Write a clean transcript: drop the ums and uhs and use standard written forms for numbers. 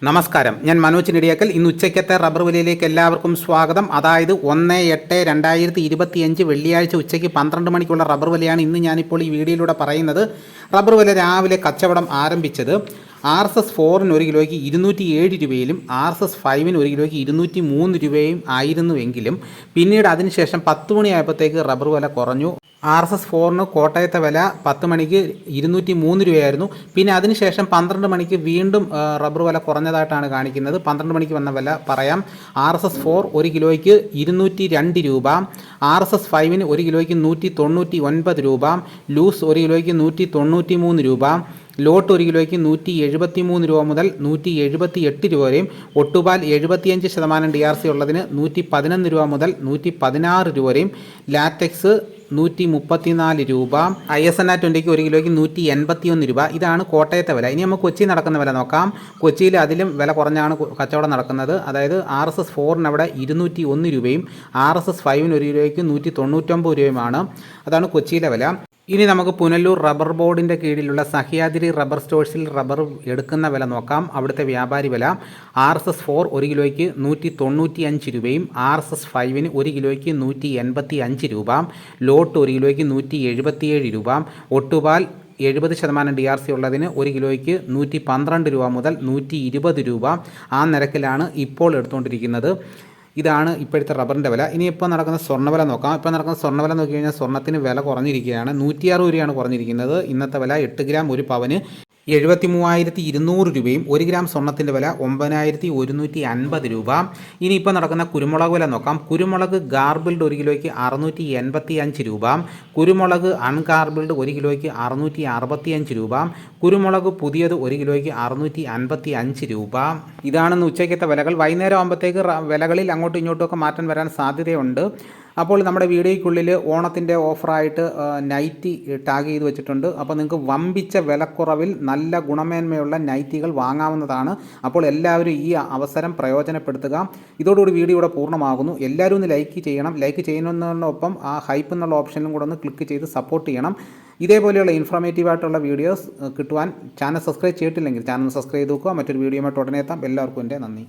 നമസ്കാരം, ഞാൻ മനോജ് നെടിയാക്കൽ. ഇന്ന് ഉച്ചയ്ക്കത്തെ റബ്ബർ വിലയിലേക്ക് എല്ലാവർക്കും സ്വാഗതം. അതായത് 1/8/2025 വെള്ളിയാഴ്ച ഉച്ചയ്ക്ക് 12 മണിക്കുള്ള റബ്ബർ വിലയാണ് ഇന്ന് ഞാനിപ്പോൾ ഈ വീഡിയോയിലൂടെ പറയുന്നത്. റബ്ബർ വില രാവിലെ കച്ചവടം ആരംഭിച്ചത് RSS 4-ന് 1 കിലോയ്ക്ക് 207 രൂപയിലും RSS 5-ന് 1 കിലോയ്ക്ക് 203 രൂപയും ആയിരുന്നുവെങ്കിലും പിന്നീട് അതിനുശേഷം 10 മണിയായപ്പോഴത്തേക്ക് റബ്ബർ വില കുറഞ്ഞു. RSS 4-ന് കോട്ടയത്തെ വില 10 മണിക്ക് 203 രൂപയായിരുന്നു. പിന്നെ അതിനുശേഷം 12 മണിക്ക് വീണ്ടും റബ്ബർ വില കുറഞ്ഞതായിട്ടാണ് കാണിക്കുന്നത്. 12 മണിക്ക് വന്ന വില പറയാം. RSS 4 1 കിലോയ്ക്ക് 202 രൂപ, RSS 5-ന് 1 കിലോയ്ക്ക് 199 രൂപ, ലൂസ് 1 കിലോയ്ക്ക് 193 രൂപ, ലോട്ട് 1 കിലോയ്ക്ക് 173 രൂപ മുതൽ 178 രൂപ വരെയും, ഒട്ടുപാൽ 75% DRC ഉള്ളതിന് 111 രൂപ മുതൽ 116 രൂപ വരെയും, ലാറ്റക്സ് 134 രൂപ, ISNA 20-ക്ക് 1 കിലോയ്ക്ക് 181 രൂപ. ഇതാണ് കോട്ടയത്തെ വില. ഇനി നമുക്ക് കൊച്ചി നടക്കുന്ന വില നോക്കാം. കൊച്ചിയിൽ അതിലും വില കുറഞ്ഞാണ് കച്ചവടം നടക്കുന്നത്. അതായത് RSS 4-ന് അവിടെ 201 രൂപയും RSS 5-ന് 1 കിലോയ്ക്ക് 199 രൂപയുമാണ്. അതാണ് കൊച്ചിയിലെ വില. ഇനി നമുക്ക് പുനലൂർ റബ്ബർ ബോർഡിൻ്റെ കീഴിലുള്ള സഹ്യാദ്രി റബ്ബർ സ്റ്റോഴ്സിൽ റബ്ബർ എടുക്കുന്ന വില നോക്കാം. അവിടുത്തെ വ്യാപാരി വില RSS 4 1 കിലോയ്ക്ക് 195 രൂപയും RSS 5-ന് 1 കിലോയ്ക്ക് 185 രൂപ, ലോട്ട് 1 കിലോയ്ക്ക് 177 രൂപ, ഒട്ടുപാൽ 70% DRC ഉള്ളതിന് 1 കിലോയ്ക്ക് 112 രൂപ മുതൽ 120 രൂപ. ആ നിരക്കിലാണ് ഇപ്പോൾ എടുത്തുകൊണ്ടിരിക്കുന്നത്. ഇതാണ് ഇപ്പോഴത്തെ റബ്ബറിൻ്റെ വില. ഇനിയിപ്പോൾ നടക്കുന്ന സ്വർണ്ണവില നോക്കാം. ഇപ്പോൾ നടക്കുന്ന സ്വർണ്ണവില നോക്കി കഴിഞ്ഞാൽ സ്വർണ്ണത്തിന് വില കുറഞ്ഞിരിക്കുകയാണ്. 160 രൂപയാണ് കുറഞ്ഞിരിക്കുന്നത്. ഇന്നത്തെ വില 8 ഗ്രാം ഒരു പവന് 73,200 രൂപയും 1 ഗ്രാം സ്വർണ്ണത്തിൻ്റെ വില 9,150 രൂപ. ഇനിയിപ്പോൾ നടക്കുന്ന കുരുമുളക് വില നോക്കാം. കുരുമുളക് ഗാർബിൾഡ് 1 കിലോയ്ക്ക് 685 രൂപ, കുരുമുളക് അൺഗാർബിൾഡ് 1 കിലോയ്ക്ക് 665 രൂപ, കുരുമുളക് പുതിയത് 1 കിലോയ്ക്ക് 655 രൂപ. ഇതാണെന്ന് ഉച്ചയ്ക്കത്തെ വിലകൾ. വൈകുന്നേരം ആകുമ്പോഴത്തേക്ക് വിലകളിൽ അങ്ങോട്ടും ഇങ്ങോട്ടുമൊക്കെ മാറ്റം വരാൻ സാധ്യതയുണ്ട്. അപ്പോൾ നമ്മുടെ വീഡിയോയ്ക്കുള്ളിൽ ഓണത്തിൻ്റെ ഓഫറായിട്ട് നൈറ്റി ടാഗ് ചെയ്ത് വെച്ചിട്ടുണ്ട്. അപ്പോൾ നിങ്ങൾക്ക് വമ്പിച്ച വിലക്കുറവിൽ നല്ല ഗുണമേന്മയുള്ള നൈറ്റികൾ വാങ്ങാവുന്നതാണ്. അപ്പോൾ എല്ലാവരും ഈ അവസരം പ്രയോജനപ്പെടുത്തുക. ഇതോടുകൂടി വീഡിയോ ഇവിടെ പൂർണ്ണമാകുന്നു. എല്ലാവരും ഒന്ന് ലൈക്ക് ചെയ്യണം. ലൈക്ക് ചെയ്യുന്നതിനോടൊപ്പം ആ ഹൈപ്പ് എന്നുള്ള ഓപ്ഷനിലും കൂടെ ഒന്ന് ക്ലിക്ക് ചെയ്ത് സപ്പോർട്ട് ചെയ്യണം. ഇതേപോലെയുള്ള ഇൻഫോർമേറ്റീവായിട്ടുള്ള വീഡിയോസ് കിട്ടുവാൻ ചാനൽ സബ്സ്ക്രൈബ് ചെയ്തിട്ടില്ലെങ്കിൽ ചാനൽ സബ്സ്ക്രൈബ് ചെയ്ത് നോക്കുക. മറ്റൊരു വീഡിയോയുമായിട്ട് ഉടനെ എത്താം. എല്ലാവർക്കും എൻ്റെ നന്ദി.